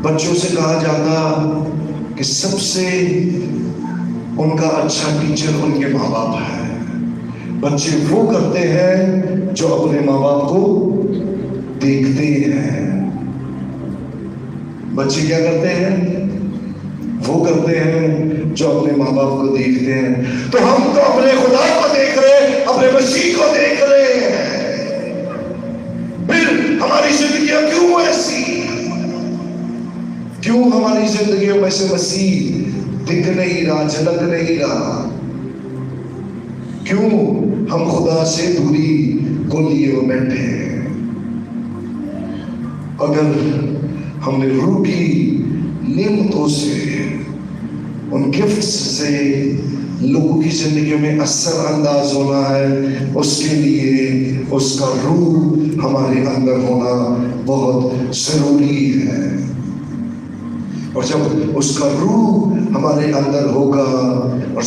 بچوں سے کہا جاتا کہ سب سے ان کا اچھا ٹیچر ان کے ماں باپ ہے. بچے وہ کرتے ہیں جو اپنے ماں باپ کو دیکھتے ہیں. بچے کیا کرتے ہیں؟ وہ کرتے ہیں جو اپنے ماں باپ کو دیکھتے ہیں. تو ہم تو اپنے خدا کو دیکھ رہے ہیں، اپنے مسیح کو دیکھ رہے ہیں. پھر ہماری زندگیاں کیوں ایسی؟ کیوں ہماری زندگیوں میں سے مسیح دکھ نہیں رہا، جھلک نہیں رہا؟ کیوں ہم خدا سے دوری کو لیے ہوئے بیٹھے ہیں؟ اگر ہم نے روح کی نعمتوں سے، ان گفٹس سے لوگوں کی زندگیوں میں اثر انداز ہونا ہے، اس کے لیے اس کا روح ہمارے اندر ہونا بہت ضروری ہے. اور جب اس کا روح ہمارے اندر ہوگا اور جب